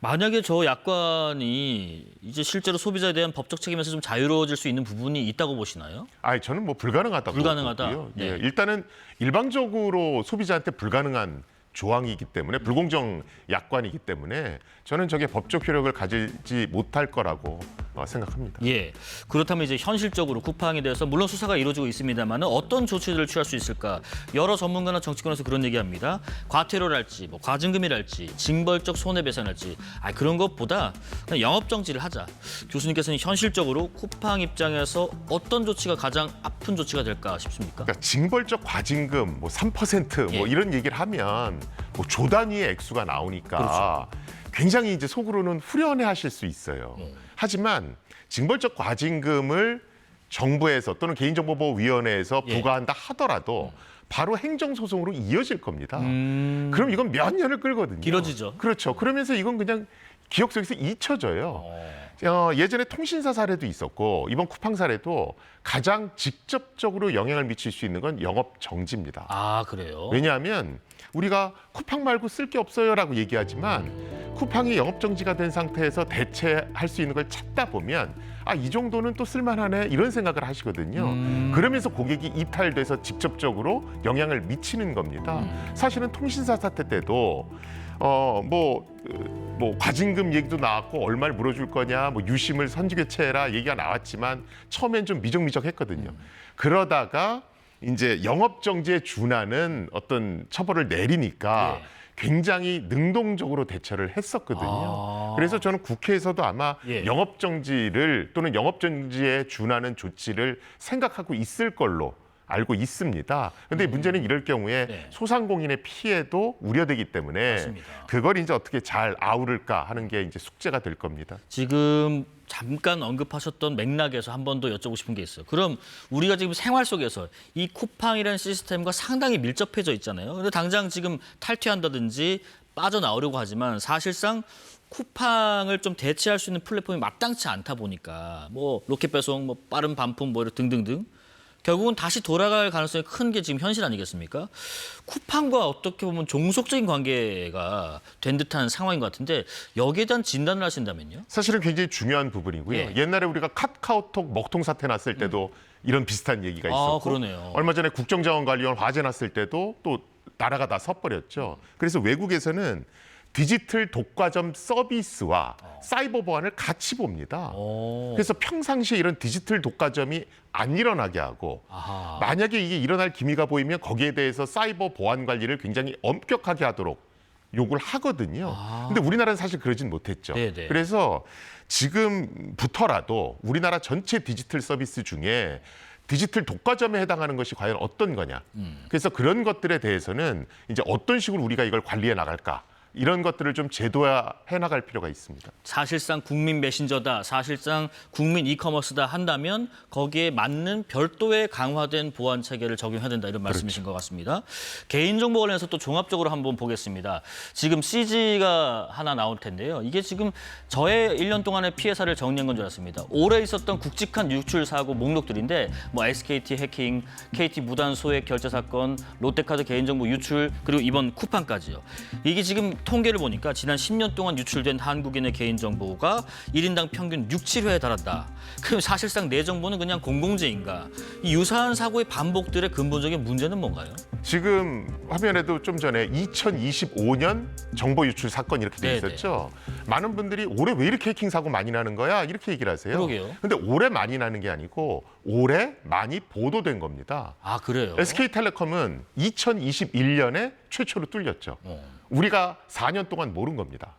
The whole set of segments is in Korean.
만약에 저 약관이 이제 실제로 소비자에 대한 법적 책임에서 좀 자유로워질 수 있는 부분이 있다고 보시나요? 저는 뭐 불가능하다고 불가능하다. 보고요. 네. 일단은 일방적으로 소비자한테 불가능한 조항이기 때문에 불공정 약관이기 때문에 저는 저게 법적 효력을 가지지 못할 거라고 생각합니다. 예. 그렇다면 이제 현실적으로 쿠팡에 대해서 물론 수사가 이루어지고 있습니다만 어떤 조치들을 취할 수 있을까? 여러 전문가나 정치권에서 그런 얘기합니다. 과태료랄지, 뭐 과징금이랄지, 징벌적 손해배상할지, 그런 것보다 그냥 영업 정지를 하자. 교수님께서는 현실적으로 쿠팡 입장에서 어떤 조치가 가장 아픈 조치가 될까 싶습니까? 그러니까 징벌적 과징금 뭐 3% 뭐 예. 이런 얘기를 하면 뭐 조 단위의 액수가 나오니까 그렇죠. 굉장히 이제 속으로는 후련해하실 수 있어요. 하지만 징벌적 과징금을 정부에서 또는 개인정보보호위원회에서 예. 부과한다 하더라도 바로 행정소송으로 이어질 겁니다. 그럼 이건 몇 년을 끌거든요. 길어지죠. 그렇죠. 그러면서 이건 그냥 기억 속에서 잊혀져요. 예전에 통신사 사례도 있었고 이번 쿠팡 사례도 가장 직접적으로 영향을 미칠 수 있는 건 영업 정지입니다. 아, 그래요? 왜냐하면 우리가 쿠팡 말고 쓸 게 없어요라고 얘기하지만 쿠팡이 영업 정지가 된 상태에서 대체할 수 있는 걸 찾다 보면 이 정도는 또 쓸만하네 이런 생각을 하시거든요. 그러면서 고객이 이탈돼서 직접적으로 영향을 미치는 겁니다. 사실은 통신사 사태 때도 뭐 과징금 얘기도 나왔고 얼마를 물어줄 거냐, 뭐 유심을 선지교체해라 얘기가 나왔지만 처음엔 좀 미적미적했거든요. 그러다가 이제 영업 정지에 준하는 어떤 처벌을 내리니까 예. 굉장히 능동적으로 대처를 했었거든요. 그래서 저는 국회에서도 아마 예. 영업 정지를 또는 영업 정지에 준하는 조치를 생각하고 있을 걸로 알고 있습니다. 그런데 문제는 이럴 경우에 네. 소상공인의 피해도 우려되기 때문에 맞습니다. 그걸 이제 어떻게 잘 아우를까 하는 게 이제 숙제가 될 겁니다. 지금 잠깐 언급하셨던 맥락에서 한 번 더 여쭤보고 싶은 게 있어요. 그럼 우리가 지금 생활 속에서 이 쿠팡이라는 시스템과 상당히 밀접해져 있잖아요. 근데 당장 지금 탈퇴한다든지 빠져나오려고 하지만 사실상 쿠팡을 좀 대체할 수 있는 플랫폼이 마땅치 않다 보니까 뭐 로켓 배송, 뭐 빠른 반품 뭐 이런 등등등 결국은 다시 돌아갈 가능성이 큰 게 지금 현실 아니겠습니까? 쿠팡과 어떻게 보면 종속적인 관계가 된 듯한 상황인 것 같은데 여기에 대한 진단을 하신다면요? 사실은 굉장히 중요한 부분이고요. 예. 옛날에 우리가 카카오톡 먹통 사태 났을 때도 이런 비슷한 얘기가 있었고 그러네요. 얼마 전에 국정자원관리원 화재 났을 때도 또 나라가 다 섰버렸죠. 그래서 외국에서는 디지털 독과점 서비스와 사이버 보안을 같이 봅니다. 그래서 평상시에 이런 디지털 독과점이 안 일어나게 하고 아하. 만약에 이게 일어날 기미가 보이면 거기에 대해서 사이버 보안 관리를 굉장히 엄격하게 하도록 요구를 하거든요. 근데 우리나라는 사실 그러진 못했죠. 네네. 그래서 지금부터라도 우리나라 전체 디지털 서비스 중에 디지털 독과점에 해당하는 것이 과연 어떤 거냐. 그래서 그런 것들에 대해서는 이제 어떤 식으로 우리가 이걸 관리해 나갈까. 이런 것들을 좀 제도화해 나갈 필요가 있습니다. 사실상 국민 메신저다, 사실상 국민 이커머스다 한다면 거기에 맞는 별도의 강화된 보안 체계를 적용해야 된다 이런 말씀이신 것 같습니다. 개인정보 관련해서 또 종합적으로 한번 보겠습니다. 지금 CG가 하나 나올 텐데요. 이게 지금 저의 1년 동안의 피해 사를 정리한 건 줄 알았습니다. 올해 있었던 굵직한 유출 사고 목록들인데 뭐 SKT 해킹, KT 무단 소액 결제 사건, 롯데카드 개인정보 유출 그리고 이번 쿠팡까지요. 이게 지금 통계를 보니까 지난 10년 동안 유출된 한국인의 개인정보가 1인당 평균 6, 7회에 달한다. 그럼 사실상 내 정보는 그냥 공공재인가? 이 유사한 사고의 반복들의 근본적인 문제는 뭔가요? 지금 화면에도 좀 전에 2025년 정보 유출 사건 이렇게 돼 네네. 있었죠. 많은 분들이 올해 왜 이렇게 해킹 사고 많이 나는 거야? 이렇게 얘기를 하세요. 그러게요. 근데 올해 많이 나는 게 아니고 올해 많이 보도된 겁니다. 아, 그래요? SK텔레콤은 2021년에 최초로 뚫렸죠. 우리가 4년 동안 모른 겁니다.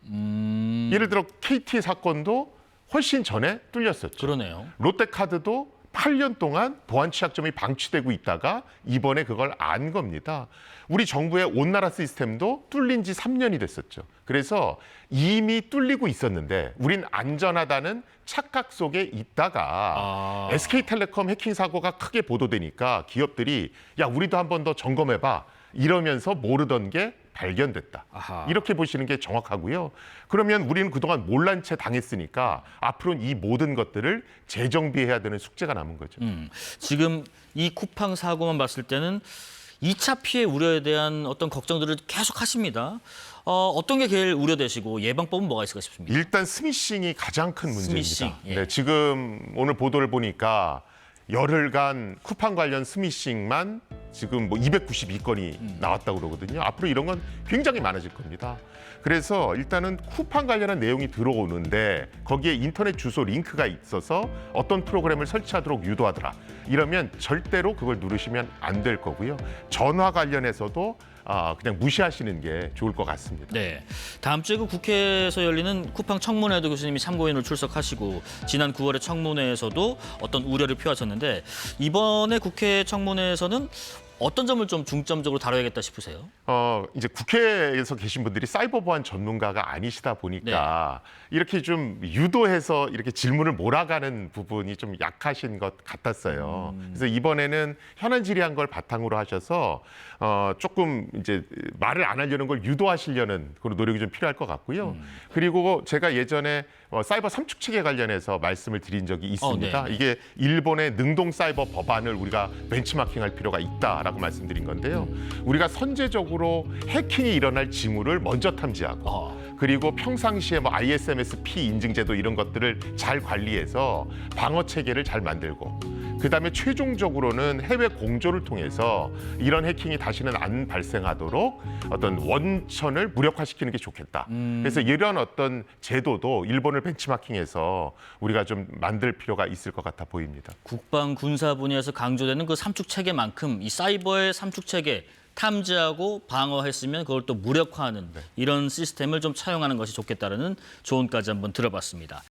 예를 들어 KT 사건도 훨씬 전에 뚫렸었죠. 그러네요. 롯데카드도 8년 동안 보안 취약점이 방치되고 있다가 이번에 그걸 안 겁니다. 우리 정부의 온나라 시스템도 뚫린 지 3년이 됐었죠. 그래서 이미 뚫리고 있었는데 우린 안전하다는 착각 속에 있다가 SK텔레콤 해킹 사고가 크게 보도되니까 기업들이 야 우리도 한 번 더 점검해봐 이러면서 모르던 게 발견됐다. 아하. 이렇게 보시는 게 정확하고요. 그러면 우리는 그동안 몰란 채 당했으니까 앞으로는 이 모든 것들을 재정비해야 되는 숙제가 남은 거죠. 지금 이 쿠팡 사고만 봤을 때는 2차 피해 우려에 대한 어떤 걱정들을 계속 하십니다. 어떤 게 제일 우려되시고 예방법은 뭐가 있을까 싶습니다. 일단 스미싱이 가장 큰 문제입니다. 스미싱, 예. 네, 지금 오늘 보도를 보니까 열흘간 쿠팡 관련 스미싱만 지금 뭐 292건이 나왔다고 그러거든요. 앞으로 이런 건 굉장히 많아질 겁니다. 그래서 일단은 쿠팡 관련한 내용이 들어오는데 거기에 인터넷 주소 링크가 있어서 어떤 프로그램을 설치하도록 유도하더라. 이러면 절대로 그걸 누르시면 안 될 거고요. 전화 관련해서도 그냥 무시하시는 게 좋을 것 같습니다. 네, 다음 주에 그 국회에서 열리는 쿠팡 청문회도 교수님이 참고인으로 출석하시고 지난 9월의 청문회에서도 어떤 우려를 표하셨는데 이번에 국회 청문회에서는 어떤 점을 좀 중점적으로 다뤄야겠다 싶으세요? 이제 국회에서 계신 분들이 사이버 보안 전문가가 아니시다 보니까 이렇게 좀 유도해서 이렇게 질문을 몰아가는 부분이 좀 약하신 것 같았어요. 그래서 이번에는 현안 질의한 걸 바탕으로 하셔서 조금 이제 말을 안 하려는 걸 유도하시려는 그런 노력이 좀 필요할 것 같고요. 그리고 제가 예전에 사이버 삼축 체계 관련해서 말씀을 드린 적이 있습니다. 네. 이게 일본의 능동 사이버 법안을 우리가 벤치마킹할 필요가 있다라고 말씀드린 건데요. 우리가 선제적으로 해킹이 일어날 징후를 먼저 탐지하고 그리고 평상시에 뭐 ISMS-P 인증제도 이런 것들을 잘 관리해서 방어 체계를 잘 만들고 그다음에 최종적으로는 해외 공조를 통해서 이런 해킹이 다시는 안 발생하도록 어떤 원천을 무력화시키는 게 좋겠다. 그래서 이런 어떤 제도도 일본을 벤치마킹해서 우리가 좀 만들 필요가 있을 것 같아 보입니다. 국방 군사 분야에서 강조되는 그 삼축 체계만큼 이 사이버의 삼축 체계 탐지하고 방어했으면 그걸 또 무력화하는 이런 시스템을 좀 차용하는 것이 좋겠다라는 조언까지 한번 들어봤습니다.